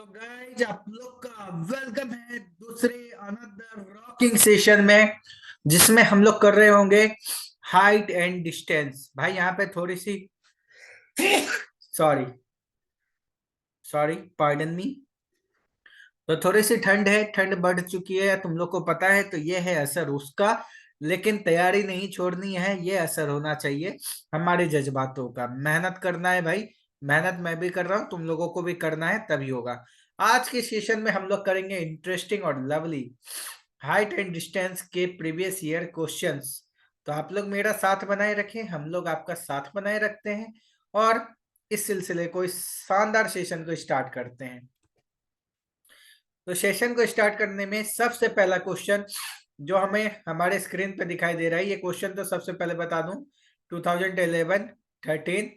तो गाइज आप लोग का वेलकम है दूसरे अनदर रॉकिंग सेशन में, जिसमें हम लोग कर रहे होंगे हाइट एंड डिस्टेंस। भाई यहाँ पे थोड़ी सी सॉरी सॉरी पार्डन मी। तो थोड़ी सी ठंड है, ठंड बढ़ चुकी है, तुम लोग को पता है। तो ये है असर उसका, लेकिन तैयारी नहीं छोड़नी है। ये असर होना चाहिए हमारे जज्बातों का। मेहनत करना है भाई, मेहनत मैं भी कर रहा हूँ, तुम लोगों को भी करना है, तभी होगा। आज के सेशन में हम लोग करेंगे इंटरेस्टिंग और लवली हाइट एंड डिस्टेंस के प्रीवियस ईयर क्वेश्चंस। तो आप लोग मेरा साथ बनाए रखें, हम लोग आपका साथ बनाए रखते हैं, और इस सिलसिले को, इस शानदार सेशन को स्टार्ट करते हैं। तो सेशन को स्टार्ट करने में सबसे पहला क्वेश्चन जो हमें हमारे स्क्रीन पे दिखाई दे रहा है, ये क्वेश्चन तो सबसे पहले बता दूं 2011, 13,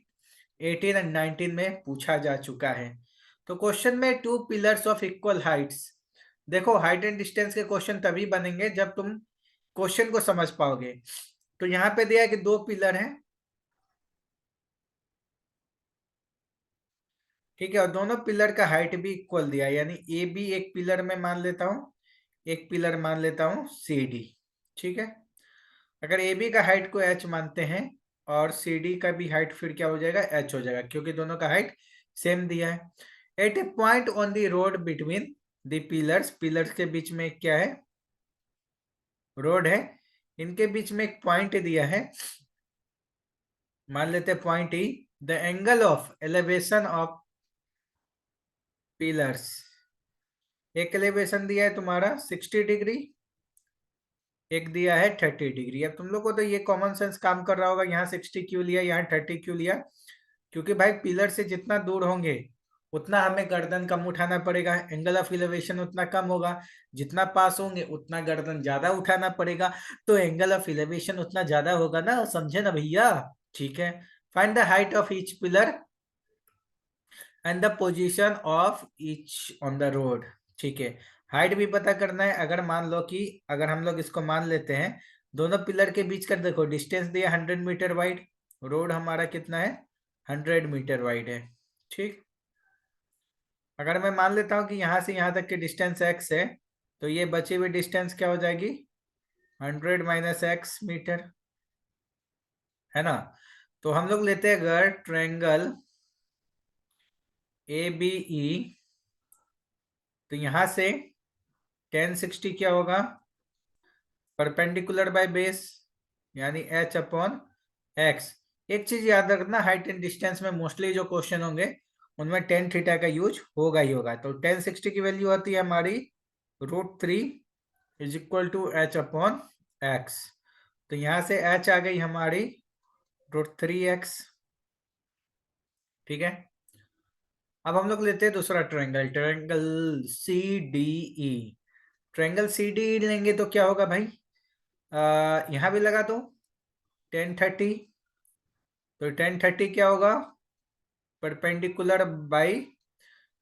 18 एंड 19 में पूछा जा चुका है। तो क्वेश्चन में two pillars of equal Heights. देखो, हाइट एंड डिस्टेंस के क्वेश्चन तभी बनेंगे जब तुम क्वेश्चन को समझ पाओगे। तो यहाँ पे दिया है कि दो पिलर हैं, ठीक है, और दोनों पिलर का हाइट भी इक्वल दिया है, यानी ए बी एक पिलर में मान लेता हूँ, एक पिलर मान लेता हूँ सी डी। ठीक है, अगर ए बी का हाइट को एच मानते हैं और सी डी का भी हाइट फिर क्या हो जाएगा, एच हो जाएगा, क्योंकि दोनों का हाइट सेम दिया है। At a point on the road between the pillars, pillars के बीच में क्या है, रोड है, इनके बीच में एक पॉइंट दिया है, मान लेते हैं point E. The angle of elevation of pillars, एक एलिवेशन दिया है तुम्हारा 60 डिग्री, एक दिया है 30 डिग्री। अब तुम लोग को तो ये कॉमन सेंस काम कर रहा होगा, यहाँ 60 क्यों लिया, यहाँ 30 क्यों लिया, क्योंकि भाई पिलर से जितना दूर होंगे उतना हमें गर्दन कम उठाना पड़ेगा, एंगल ऑफ इलेवेशन उतना कम होगा। जितना पास होंगे उतना गर्दन ज्यादा उठाना पड़ेगा, तो एंगल ऑफ इलेवेशन उतना ज्यादा होगा ना, समझे ना भैया। ठीक है, find the height of each pillar and the position of each on the road. ठीक है, हाइट भी पता करना है। अगर मान लो कि, अगर हम लोग इसको मान लेते हैं, दोनों पिलर के बीच का देखो डिस्टेंस दिया 100 मीटर वाइड, रोड हमारा कितना है, 100 मीटर वाइड है। ठीक, अगर मैं मान लेता हूँ कि यहाँ से यहाँ तक की डिस्टेंस एक्स है, तो ये बची हुई डिस्टेंस क्या हो जाएगी, 100 - x मीटर, है ना। तो हम लोग लेते हैं अगर ट्रायंगल ए बी ई, तो यहाँ से 1060 क्या होगा, परपेंडिकुलर बाय बेस, यानी एच अपॉन एक्स। एक चीज याद रखना, हाइट एंड डिस्टेंस में मोस्टली जो क्वेश्चन होंगे उनमें टेन थीटा का यूज होगा ही होगा। तो 1060 की वैल्यू होती है हमारी √3 is equal to h upon x. तो यहां से एच आ गई हमारी √3x। ठीक है, अब हम लोग लेते हैं दूसरा triangle, triangle C D E. Triangle C D E लेंगे तो क्या होगा भाई, यहाँ भी लगा दो 1030। तो 1030 क्या होगा, परपेंडिकुलर बाई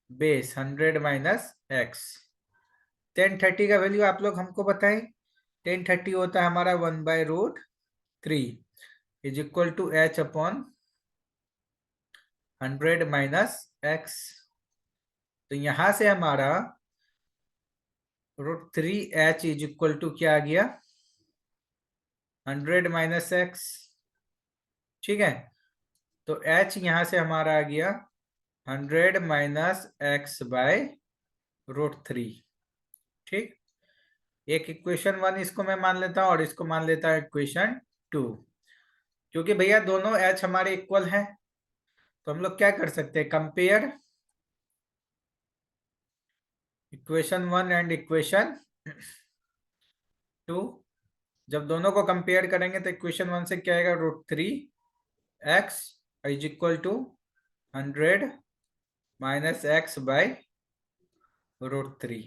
बेस 100 - x। 1030 का वैल्यू आप लोग हमको बताएं। 1030 होता है हमारा 1/√3 is equal to h upon 100 - x। तो यहां से हमारा √3h इज इक्वल टू क्या आ गया, 100 - x। ठीक है, तो h यहां से हमारा आ गया 100 - x/√3। ठीक, एक इक्वेशन 1 इसको मैं मान लेता हूं और इसको मान लेता हूं इक्वेशन 2। क्योंकि भैया दोनों h हमारे इक्वल हैं, तो हम लोग क्या कर सकते हैं, कंपेयर इक्वेशन 1 एंड इक्वेशन 2। जब दोनों को कंपेयर करेंगे तो इक्वेशन 1 से क्या आएगा, √3x is equal to 100 - x/√3।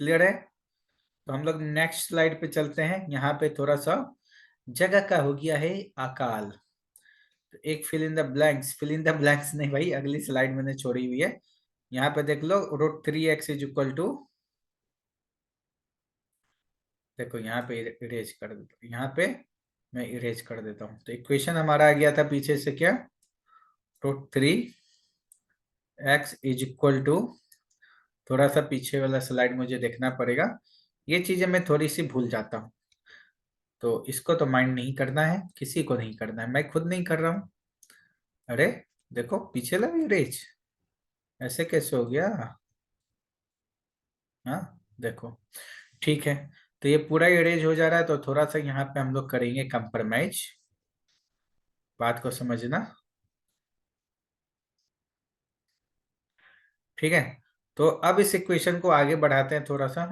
Clear है। तो हम लोग नेक्स्ट स्लाइड पे चलते हैं। यहाँ पे थोड़ा सा जगह का हो गया है अकाल, तो एक fill in the blanks, fill in the blanks नहीं भाई, अगली स्लाइड मैंने छोड़ी हुई है। यहाँ पे देख लो √3x इज इक्वल टू, देखो यहाँ पे इरेज कर देता हूँ, यहाँ पे मैं इरेज कर देता हूँ। तो इक्वेशन हमारा आ गया था पीछे से क्या, √3x इज इक्वल टू थोड़ा सा पीछे वाला स्लाइड मुझे देखना पड़ेगा, ये चीजें मैं थोड़ी सी भूल जाता हूँ। तो इसको तो माइंड नहीं करना है, किसी को नहीं करना है, मैं खुद नहीं कर रहा हूँ। अरे देखो पीछे लगी रेज, ऐसे कैसे हो गया? हाँ देखो, ठीक है। तो ये पूरा इरेज हो जा रहा है, तो थोड़ा सा यहाँ पे हम लोग करेंगे कंप्रोमाइज, बात को समझना। ठीक है, तो अब इस इक्वेशन को आगे बढ़ाते हैं थोड़ा सा।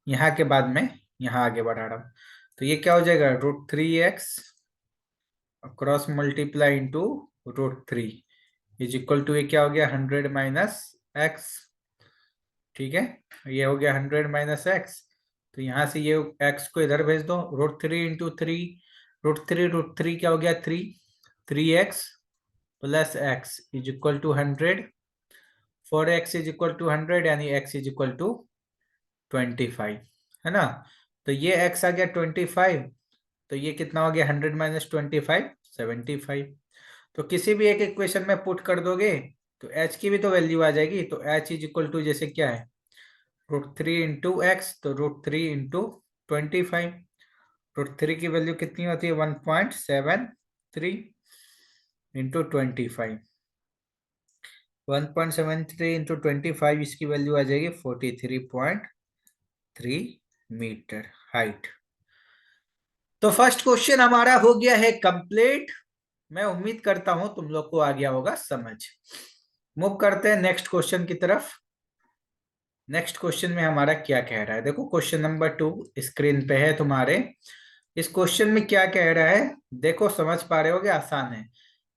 यहाँ के बाद में यहाँ आगे बढ़ा रहा हूँ। तो ये क्या हो जाएगा, √3x cross multiply into √3 is equal to, ये क्या हो गया, 100 - x। ठीक है, ये हो गया 100 - x। तो यहाँ से ये x को इधर भेज दो, √3 × 3, √3 क्या हो गया, 3x plus x is equal to 100। 4x is equal to 100, यानी x इज इक्वल टू 25, है ना। तो ये x आ गया 25, तो ये कितना हो गया, 100 - 25, 75। तो किसी भी एक इक्वेशन में पुट कर दोगे तो h की भी तो वैल्यू आ जाएगी। तो h इज इक्वल टू, जैसे क्या है, √3 × x, तो √3 × 25। √3 की वैल्यू कितनी होती है, 1.73 इंटू 25। 1.73 इंटू 25, इसकी वैल्यू आ जाएगी 43.3 मीटर हाइट। तो फर्स्ट क्वेश्चन हमारा हो गया है कंप्लीट। मैं उम्मीद करता हूं तुम लोग को आ गया होगा समझ। मूव करते हैं नेक्स्ट क्वेश्चन की तरफ। नेक्स्ट क्वेश्चन में हमारा क्या कह रहा है, देखो क्वेश्चन नंबर 2 स्क्रीन पे है तुम्हारे। इस क्वेश्चन में क्या कह रहा है, देखो समझ पा रहे होगे, आसान है।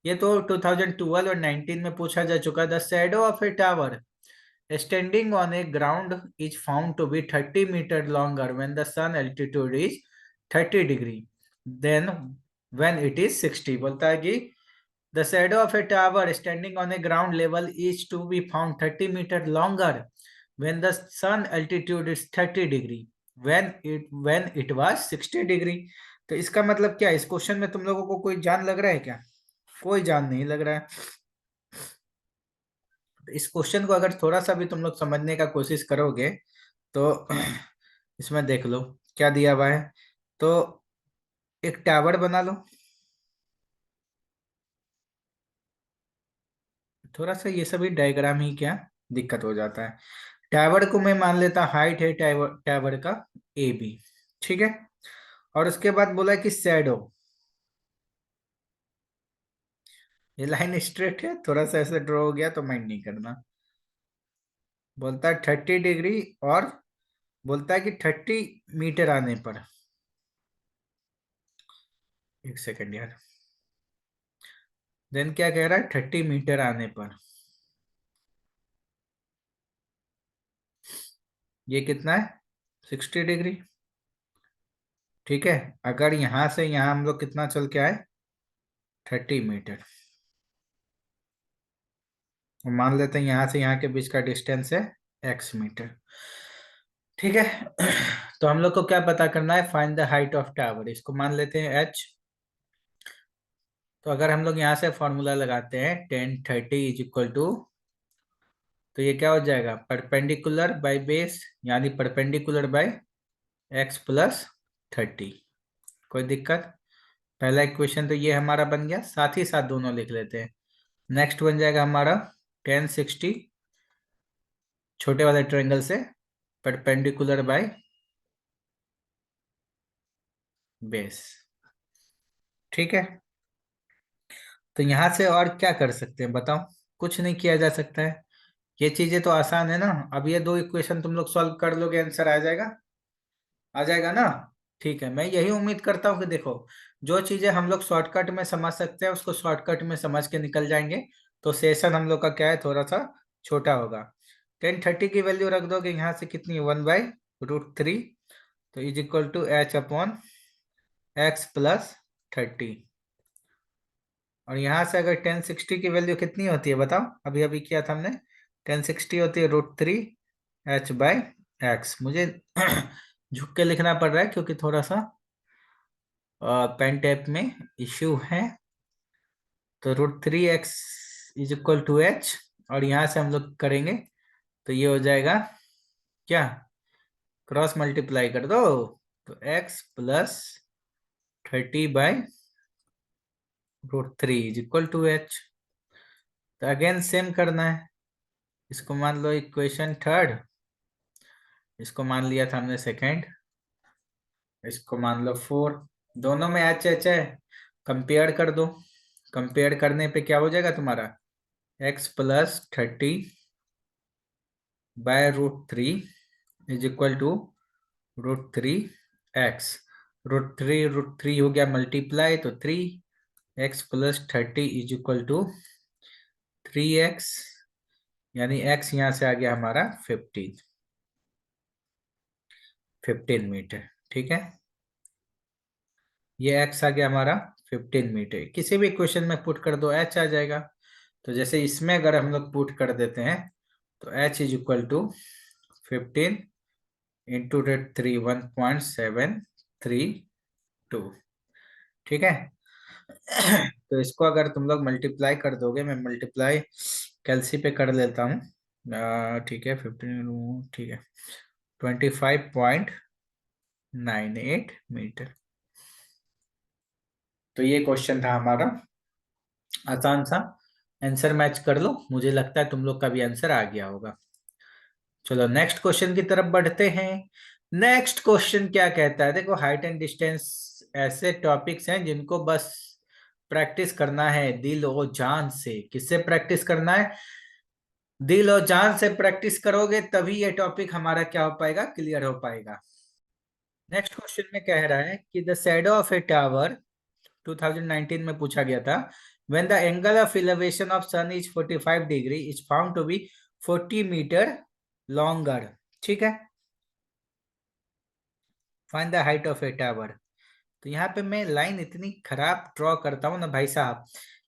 ये तो 2012 और 19 में पूछा जा चुका। The shadow of a tower standing on a ground is found to be 30 meter longer when the sun altitude is 30 degree then when it is 60। बोलता है कि the shadow of a tower standing on a ground level is to be found 30 meter longer when the sun altitude is 30 degree when it was 60 degree। तो इसका मतलब क्या है, इस question में तुम लोगों को कोई जान लग रहा है क्या? कोई जान नहीं लग रहा है। इस क्वेश्चन को अगर थोड़ा सा भी तुम लोग समझने का कोशिश करोगे तो इसमें देख लो क्या दिया हुआ है। तो एक टावर बना लो, थोड़ा सा ये सभी डायग्राम ही क्या दिक्कत हो जाता है। टावर को मैं मान लेता, हाइट है टावर टावर का AB, ठीक है। और उसके बाद बोला कि शैडो, ये लाइन स्ट्रेट है, थोड़ा सा ऐसे ड्रॉ हो गया तो माइंड नहीं करना। बोलता है 30 डिग्री, और बोलता है कि 30 मीटर आने पर, एक सेकेंड यार, देन क्या कह रहा है, 30 मीटर आने पर ये कितना है, 60 डिग्री। ठीक है, अगर यहां से यहां हम लोग कितना चल के आए, 30 मीटर, और मान लेते हैं यहां से यहां के बीच का डिस्टेंस है x मीटर। ठीक है, तो हम लोग को क्या पता करना है, find the height of tower, इसको मान लेते हैं h। तो अगर हम लोग यहाँ से फॉर्मूला लगाते हैं 10 30 इज इक्वल टू, तो ये क्या हो जाएगा, परपेंडिकुलर बाय बेस, यानी परपेंडिकुलर बाय x प्लस 30। कोई दिक्कत? पहला इक्वेशन तो ये हमारा बन गया, साथ ही साथ दोनों लिख लेते हैं। नेक्स्ट बन जाएगा हमारा 10 60 छोटे वाले ट्रायंगल से परपेंडिकुलर बाय बेस। ठीक है, तो यहां से और क्या कर सकते हैं बताओ, कुछ नहीं किया जा सकता है। ये चीजें तो आसान है ना। अब ये दो इक्वेशन तुम लोग सॉल्व कर लोगे, आंसर आ जाएगा, आ जाएगा ना। ठीक है, मैं यही उम्मीद करता हूँ कि देखो, जो चीजें हम लोग शॉर्टकट में समझ सकते हैं उसको शॉर्टकट में समझ के निकल जाएंगे। तो सेशन हम लोग का क्या है, थोड़ा सा छोटा होगा। 10 30 की वैल्यू रख दोगे यहाँ से, कितनी, 1/√3, तो इज इक्वल टू h/x+30। और यहाँ से अगर 10 60 की वैल्यू कितनी होती है बताओ, अभी अभी किया था हमने, 10 60 होती है √3 h/x। मुझे झुक के लिखना पड़ रहा है क्योंकि थोड़ा सा पेन टैप में इश्यू है। तो √3 x is equal to h, और यहां से हम लोग करेंगे तो ये हो जाएगा क्या, क्रॉस मल्टीप्लाई कर दो, तो x plus 30/√3 is equal to h. तो अगेन सेम करना है, इसको मान लो इक्वेशन थर्ड, इसको मान लिया था हमने सेकेंड, इसको मान लो फोर, दोनों में एच एच है, कंपेयर कर दो। कंपेयर करने पे क्या हो जाएगा तुम्हारा, x plus 30/√3 is equal to √3 x। √3 हो गया मल्टीप्लाई, तो 3x plus 30 is equal to 3x, यानी x यहां से आ गया हमारा 15 मीटर। ठीक है, ये x आ गया हमारा 15 मीटर। किसी भी क्वेश्चन में पुट कर दो h आ जाएगा। तो जैसे इसमें अगर हम लोग पुट कर देते हैं तो h इज इक्वल टू 15 × 1.732। ठीक है। तो इसको अगर तुम लोग मल्टीप्लाई कर दोगे, मैं मल्टीप्लाई कैलसी पे कर लेता हूँ। ठीक है, 15, ठीक है, 25.98 मीटर। तो ये क्वेश्चन था हमारा, आसान सा। आंसर मैच कर लो, मुझे लगता है तुम लोग का भी आंसर आ गया होगा। चलो नेक्स्ट क्वेश्चन की तरफ बढ़ते हैं। नेक्स्ट क्वेश्चन क्या कहता है, देखो हाइट एंड डिस्टेंस ऐसे टॉपिक्स हैं जिनको बस प्रैक्टिस करना है दिल और जान से। किससे प्रैक्टिस करना है, दिल और जान से प्रैक्टिस करोगे तभी ये टॉपिक हमारा क्या हो पाएगा, क्लियर हो पाएगा। नेक्स्ट क्वेश्चन में कह रहा है कि the shadow of a tower 2019 में पूछा गया था, when the angle of elevation of sun is 45 degree is found to be 40 metre longer। ठीक है, find the height of a tower। तो यहाँ पे मैं लाइन इतनी खराब ड्रॉ करता हूँ ना भाई साहब,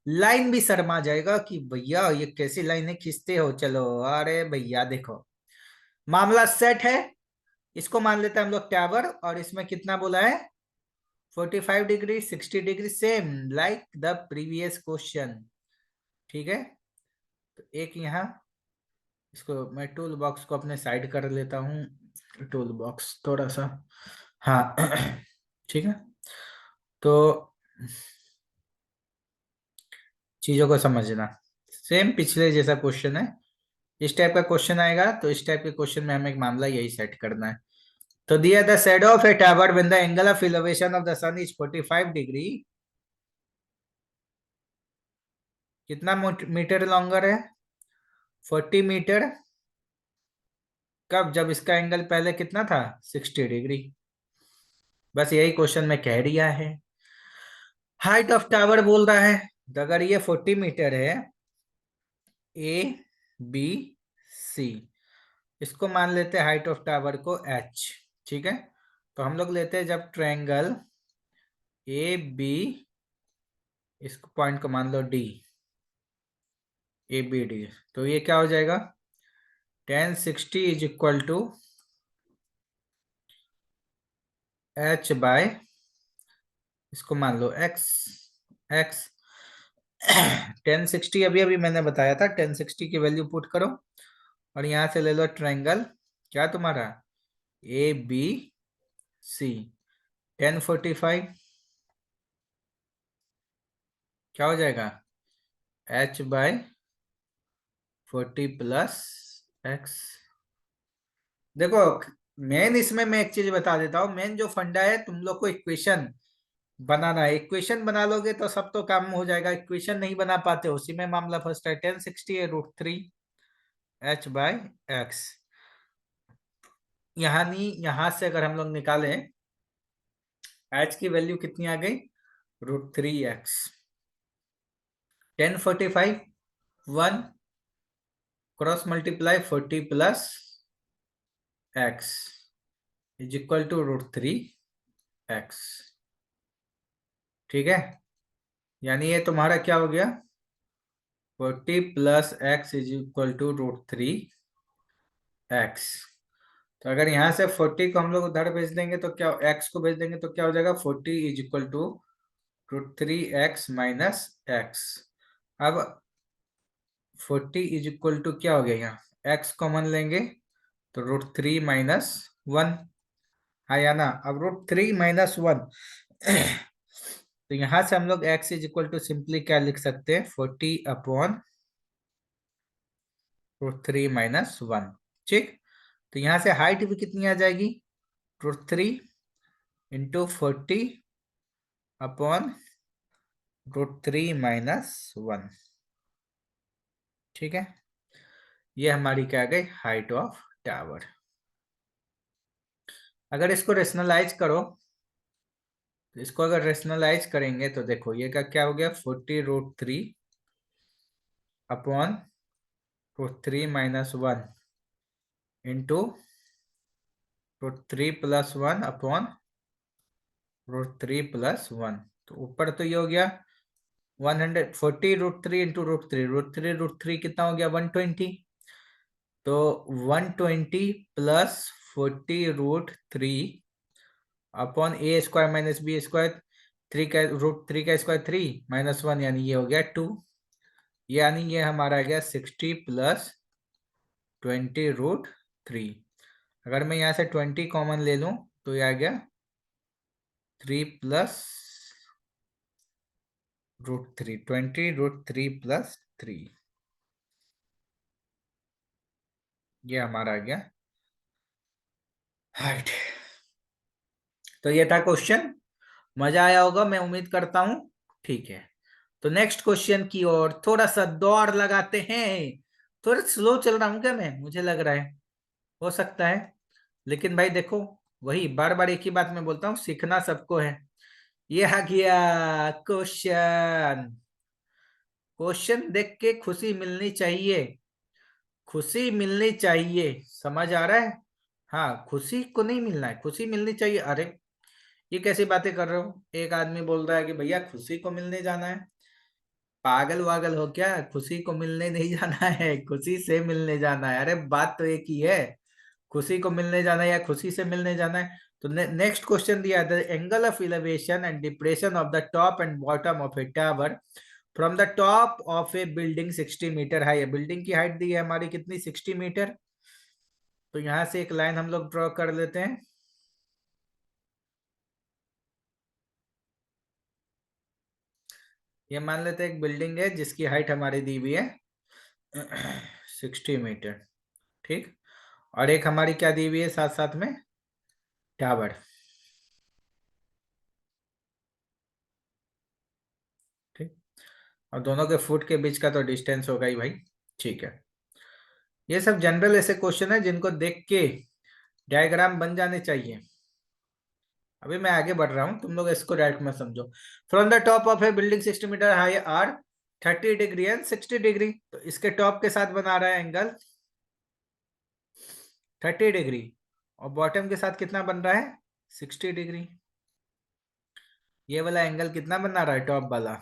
लाइन भी शर्मा जाएगा कि भैया ये कैसी लाइनें खींचते हो। चलो, अरे भैया देखो, मामला सेट है। इसको मान लेते हैं हम लोग टावर, और इसमें कितना बोला है, 45 degree, 60 degree, same like the previous question. ठीक है, तो एक यहाँ, इसको मैं टूल बॉक्स को अपने साइड कर लेता हूँ, टूल बॉक्स थोड़ा सा, हाँ। ठीक है, तो चीजों को समझना, सेम पिछले जैसा क्वेश्चन है। इस टाइप का क्वेश्चन आएगा तो इस टाइप के क्वेश्चन में हमें एक मामला यही सेट करना है। तो दिया the shadow of a tower when the angle of elevation of the sun is 45 degree, कितना मीटर लॉन्गर है, 40 मीटर। कब, जब इसका एंगल पहले कितना था, 60 डिग्री। बस यही क्वेश्चन में कह दिया है। हाइट ऑफ टावर बोल रहा है, तो अगर ये 40 मीटर है, ए बी सी, इसको मान लेते हैं हाइट ऑफ टावर को एच। ठीक है, तो हम लोग लेते हैं जब ट्रायंगल ए बी, इसको पॉइंट को मान लो डी, ए बी डी, तो ये क्या हो जाएगा, 1060 is equal to h by, इसको मान लो एक्स। एक्स 1060 अभी अभी मैंने बताया था, 1060 की वैल्यू पुट करो, और यहां से ले लो ट्रायंगल क्या तुम्हारा, ए बी सी, 1045 क्या हो जाएगा, एच बाय 40 प्लस एक्स। देखो, मेन इसमें मैं एक चीज बता देता हूँ, मेन जो फंडा है, तुम लोग को इक्वेशन बनाना है। इक्वेशन बना लोगे तो सब तो काम हो जाएगा, इक्वेशन नहीं बना पाते, उसी में मामला फर्स्ट है। 1060 है √3 एच बाय एक्स, यानी यहां से अगर हम लोग निकालें, एच की वैल्यू कितनी आ गई, √3 x. 1045 1 cross multiply 40 plus x is equal to √3 x. ठीक है, यानी ये तुम्हारा क्या हो गया, 40 plus x is equal to √3 x. तो अगर यहाँ से 40 को हम लोग उधर भेज देंगे तो क्या, एक्स को भेज देंगे तो क्या हो जाएगा, 40 is equal to √3 x minus x. अब 40 इज इक्वल टू क्या हो गया, यहाँ x कॉमन लेंगे तो √3 - 1 आया ना। अब √3 - 1 तो यहां से हम लोग x is equal to simply क्या लिख सकते हैं, 40/√3 - 1। ठीक, तो यहां से हाइट भी कितनी आ जाएगी, √3 × 40/√3 - 1। ठीक है, ये हमारी क्या आ गई, हाइट ऑफ टावर। अगर इसको रेशनलाइज करो, तो इसको अगर रेशनलाइज करेंगे तो देखो ये का क्या हो गया, 40√3/√3 - 1 इंटू √3 + 1/√3 + 1। तो ऊपर तो ये हो गया 140 √3 कितना हो गया, 120। तो 120 + 40√3/a² - b²। 3 का √3 का स्क्वायर 3 -1 यानी ये हो गया 2, यानी ये हमारा आ गया 60 + 20√3। अगर मैं यहाँ से 20 कॉमन ले लूं तो ये आ गया 3 + √3, 20√3 + 3, ये हमारा आ गया हाइट। तो ये था क्वेश्चन, मजा आया होगा मैं उम्मीद करता हूं। ठीक है, तो नेक्स्ट क्वेश्चन की ओर थोड़ा सा दौड़ लगाते हैं। थोड़ा स्लो चल रहा हूं क्या मैं, मुझे लग रहा है, हो सकता है। लेकिन भाई देखो, वही बार बार एक ही बात मैं बोलता हूँ, सीखना सबको है। ये आ गया क्वेश्चन। क्वेश्चन देख के खुशी मिलनी चाहिए, खुशी मिलनी चाहिए, समझ आ रहा है। हाँ, खुशी को नहीं मिलना है, खुशी मिलनी चाहिए। अरे ये कैसी बातें कर रहे हो, एक आदमी बोल रहा है कि भैया खुशी को मिलने जाना है। पागल वागल हो क्या, खुशी को मिलने नहीं जाना है, खुशी से मिलने जाना है। अरे बात तो एक ही है, खुशी को मिलने जाना है या खुशी से मिलने जाना है। तो नेक्स्ट क्वेश्चन दिया है, the angle of elevation and depression of the top and bottom of a tower from the top of a building 60 metre high है। बिल्डिंग की हाइट दी है हमारी कितनी, 60 मीटर। तो यहां से एक लाइन हम लोग ड्रॉ कर लेते हैं। ये मान लेते हैं एक बिल्डिंग है जिसकी हाइट हमारी दी हुई है 60 मीटर। ठीक, और एक हमारी क्या दी हुई है साथ साथ में, टावर। ठीक, और दोनों के फुट के बीच का तो डिस्टेंस होगा ही भाई। ठीक है, ये सब जनरल ऐसे क्वेश्चन है जिनको देख के डायग्राम बन जाने चाहिए। अभी मैं आगे बढ़ रहा हूं, तुम लोग इसको डायरेक्ट में समझो। From the top of a building 60 metre high are 30 degree and 60 degree. तो इसके टॉप के साथ बना रहा है एंगल 30 डिग्री, और बॉटम के साथ कितना बन रहा है, 60 डिग्री। ये वाला एंगल कितना बना रहा है, टॉप वाला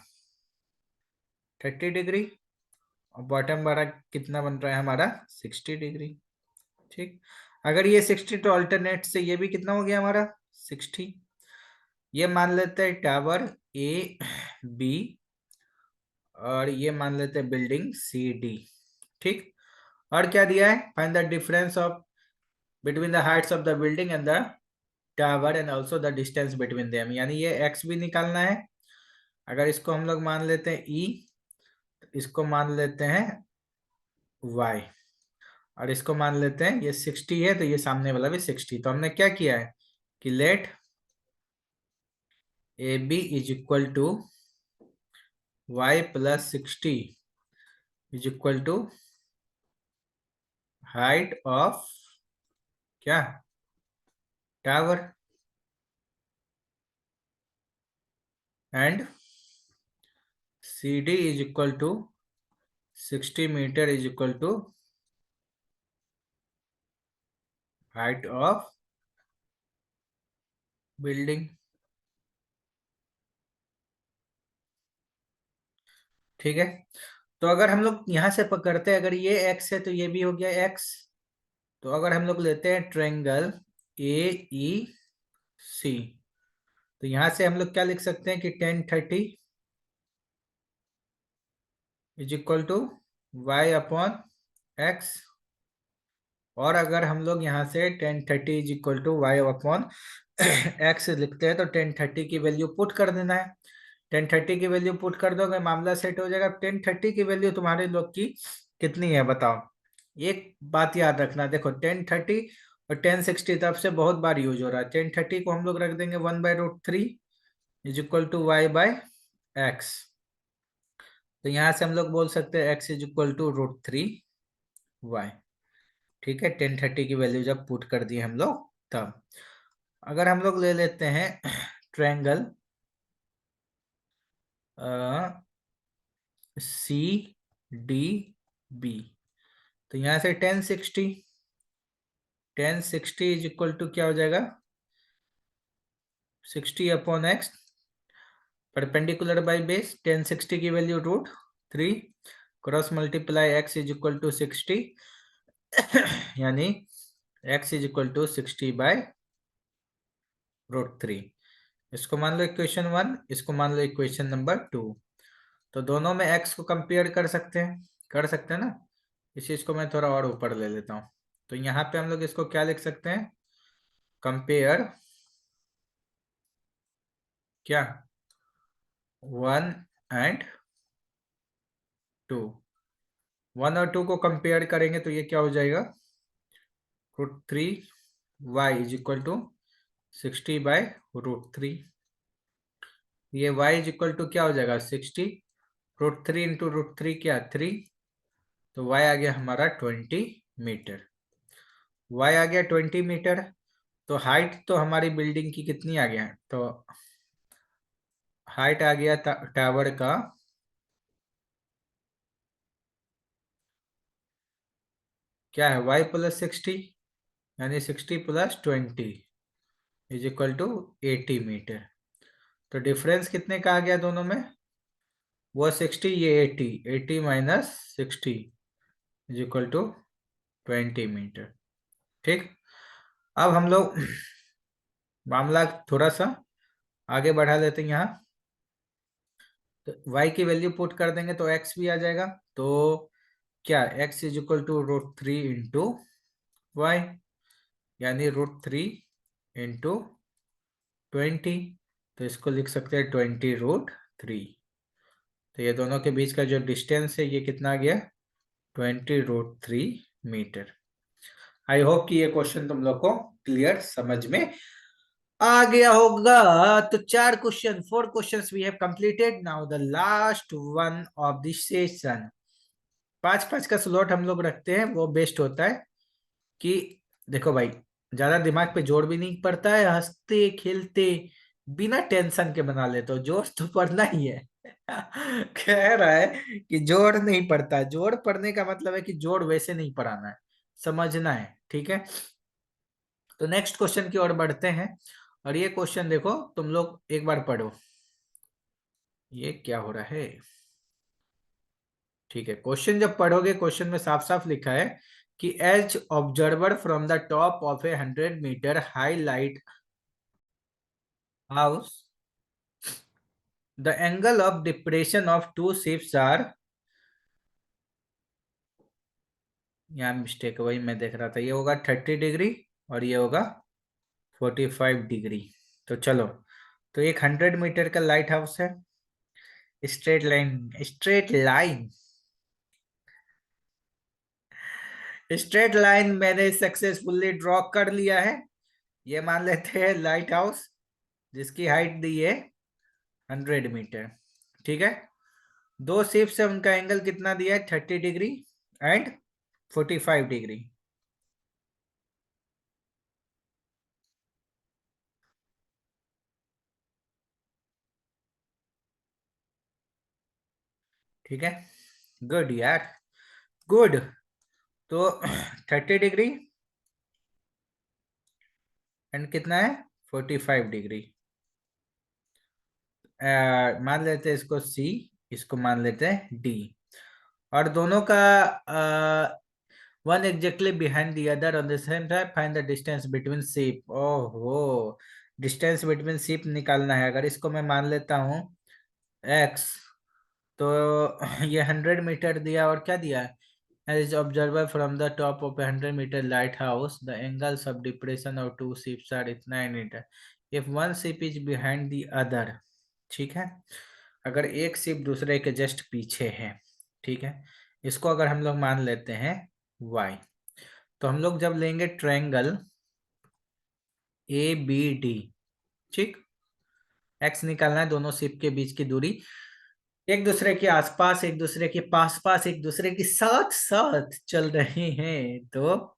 30 डिग्री, और बॉटम वाला कितना बन रहा है हमारा, 60 डिग्री। ठीक, अगर ये 60 तो अल्टरनेट से ये भी कितना हो गया हमारा 60। ये मान लेते हैं टावर ए बी, और ये मान लेते हैं बिल्डिंग सी डी। ठीक, और क्या दिया है, find the difference of between the Heights of the building and the tower and also the distance between them, यानी ये एक्स भी निकालना है। अगर इसको हम लोग मान लेते हैं ई, इसको मान लेते हैं वाई, और इसको मान लेते हैं ये 60 है तो ये सामने वाला भी 60। तो हमने क्या किया है कि let A B is equal to y + 60 is equal to height of क्या, tower, and C D is equal to 60 metre is equal to height of building. ठीक है, तो अगर हम लोग यहां से पकड़ते हैं, अगर ये एक्स है तो ये भी हो गया एक्स। तो अगर हम लोग लेते हैं ट्रायंगल ए ई सी, तो यहां से हम लोग क्या लिख सकते हैं कि 10 30 is equal to y upon x। और अगर हम लोग यहाँ से 1030 is equal to y upon x लिखते हैं तो 1030 की वैल्यू पुट कर देना है। 1030 की वैल्यू पुट कर दोगे मामला सेट हो जाएगा। 1030 की वैल्यू तुम्हारे लोग की कितनी है बताओ। एक बात याद रखना, देखो 1030 और 1060 तब से बहुत बार यूज हो रहा है। 1030 को हम लोग रख देंगे 1/√3 is equal to y by x. तो यहाँ से हम लोग बोल सकते हैं x is equal to √3 y. ठीक है, 1030 की वैल्यू जब पुट कर दिए हम लोग तब। अगर हम लोग ले लेते हैं ट्रायंगल सी डी बी, तो यहाँ से 1060 इज इक्वल टू क्या हो जाएगा, 60 upon x perpendicular by base. 1060 की value √3 cross multiply x is equal to 60 यानी x इज इक्वल टू 60/√3। इसको मान लो इक्वेशन 1, इसको मान लो इक्वेशन नंबर 2। तो दोनों में x को कंपेयर कर सकते हैं ना। इस चीज को मैं थोड़ा और ऊपर ले लेता हूँ। तो यहाँ पे हम लोग इसको क्या लिख सकते हैं, कंपेयर क्या 1 एंड 2। 1 और 2 को कंपेयर करेंगे तो ये क्या हो जाएगा, √3 y इज इक्वल टू 60/√3। ये y इज इक्वल टू क्या हो जाएगा 60, √3 इंटू √3 क्या 3, तो y आ गया हमारा 20 मीटर। y आ गया 20 मीटर। तो हाइट तो हमारी बिल्डिंग की कितनी आ गया, तो हाइट आ गया टावर का क्या है y+60, यानी 60+20 इज इक्वल टू 80 मीटर। तो डिफरेंस कितने का आ गया दोनों में, वो 60 ये 80, 80 माइनस 60 इज इक्वल टू 20 मीटर। ठीक, अब हम लोग मामला थोड़ा सा आगे बढ़ा लेते हैं। यहाँ तो y की वैल्यू पुट कर देंगे तो x भी आ जाएगा। तो क्या x is equal to √3 into y, यानी √3 इंटू 20। तो इसको लिख सकते हैं 20√3। तो ये दोनों के बीच का जो डिस्टेंस है ये कितना आ गया, 20√3 मीटर। आई होप कि ये क्वेश्चन तुम लोग को क्लियर समझ में आ गया होगा। तो 4 question, 4 questions we have completed. Now the last one of this session. 5-5 का स्लॉट हम लोग रखते हैं, वो बेस्ट होता है कि देखो भाई ज्यादा दिमाग पे जोर भी नहीं पड़ता है, हंसते खेलते बिना टेंशन के बना लेते हो। जोर तो पड़ना ही है कह रहा है कि जोर नहीं पड़ता। जोर पड़ने का मतलब है कि जोर वैसे नहीं पढ़ाना है, समझना है। ठीक है, तो नेक्स्ट क्वेश्चन की ओर बढ़ते हैं। और ये क्वेश्चन देखो तुम लोग एक बार पढ़ो, ये क्या हो रहा है। ठीक है, क्वेश्चन जब पढ़ोगे क्वेश्चन में साफ साफ लिखा है कि as observer from the top of a 100 metre high lighthouse the angle of depression of two ships are, यहाँ मिस्टेक है, वही मैं देख रहा था। ये होगा 30 डिग्री और ये होगा 45 डिग्री। तो चलो, तो एक 100 मीटर का लाइट हाउस है, straight line, straight line, straight line मैंने सक्सेसफुली ड्रॉ कर लिया है। ये मान लेते हैं लाइट हाउस जिसकी हाइट दी है 100 मीटर। ठीक है, दो शिप्स है, उनका एंगल कितना दिया है 30 डिग्री एंड 45 डिग्री। ठीक है, गुड यार, गुड। तो 30 डिग्री एंड कितना है 45 डिग्री। मान लेते हैं इसको सी, इसको मान लेते हैं डी। और दोनों का one exactly behind the other on the same time, find the distance between ship. ओहो, डिस्टेंस बिटवीन शिप निकालना है। अगर इसको मैं मान लेता हूँ x, तो ये 100 मीटर दिया और क्या दिया है, as observer from the top of 100 metre lighthouse the angles of depression of two ships are इतना metre if one ship is behind the other. ठीक है, अगर एक शिप दूसरे के जस्ट पीछे है, ठीक है, इसको अगर हम लोग मान लेते हैं y, तो हम लोग जब लेंगे ट्रायंगल ए बी डी, ठीक, x निकालना है, दोनों शिप के बीच की दूरी, एक दूसरे के आसपास, एक दूसरे के पास पास, एक दूसरे के साथ साथ चल रहे हैं, तो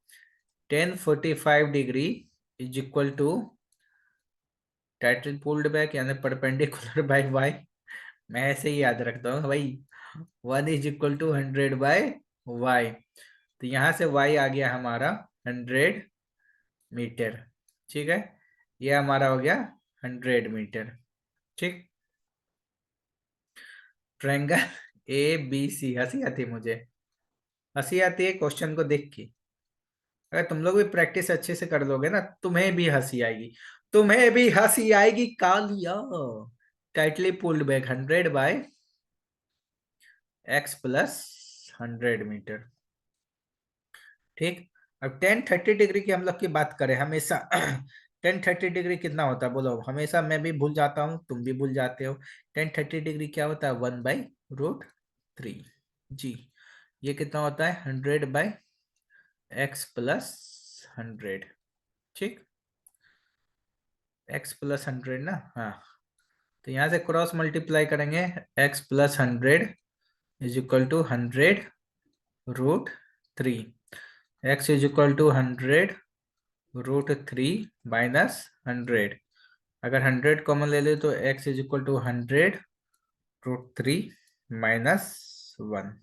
1045 degree is equal to title pulled back यानी परपेंडिकुलर बाय वाई। मैं ऐसे ही याद रखता हूँ भाई, 1 is equal to 100 by y. तो यहां से वाई आ गया हमारा 100 मीटर। ठीक है, ये हमारा हो गया 100 मीटर। ठीक, ट्रायंगल ए बी सी, हंसी आती है मुझे, हंसी आती है क्वेश्चन को देख के। अगर तुम लोग भी प्रैक्टिस अच्छे से कर लोगे ना, तुम्हें भी हंसी आएगी, तुम्हें भी हंसी आएगी Kaliya. Tightly pulled back 100 by x+100 metre. ठीक, अब 1030 डिग्री की हम लोग की बात करें, हमेशा 1030 डिग्री कितना होता है बोलो, हमेशा मैं भी भूल जाता हूँ, तुम भी भूल जाते हो। 1030 डिग्री क्या होता है, 1/√3 जी। ये कितना होता है, 100 बाय x+100। ठीक, x+100 ना, हाँ, तो यहाँ से क्रॉस मल्टीप्लाई करेंगे, x+100 is equal to 100√3, x is equal to 100√3 -100। अगर 100 कॉमन ले ले तो x इज इक्वल टू 100√3 -1।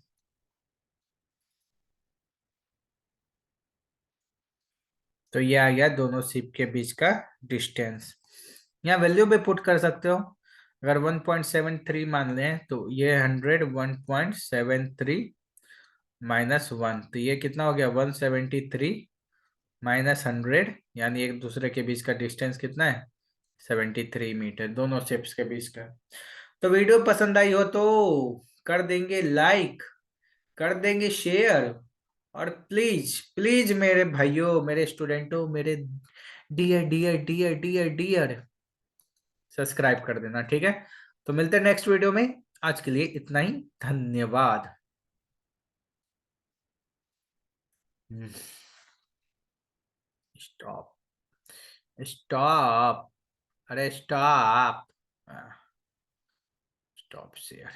तो ये आ गया दोनों शिप के बीच का डिस्टेंस। यहाँ वैल्यू भी पुट कर सकते हो, अगर 1.73 मान लें तो ये 101.73 -1, तो ये कितना हो गया, 173 -100, यानी एक दूसरे के बीच का डिस्टेंस कितना है, 73 मीटर, दोनों शिप्स के बीच का। तो वीडियो पसंद आई हो तो कर देंगे लाइक, कर देंगे शेयर, और प्लीज प्लीज मेरे भाइयों, मेरे स्टूडेंटों, मेरे dear dear dear dear dear, subscribe कर देना। ठीक है, तो मिलते हैं नेक्स्ट वीडियो में, आज के लिए इतना ही, धन्यवाद। स्टॉप, स्टॉप, अरे स्टॉप, स्टॉप शेयर।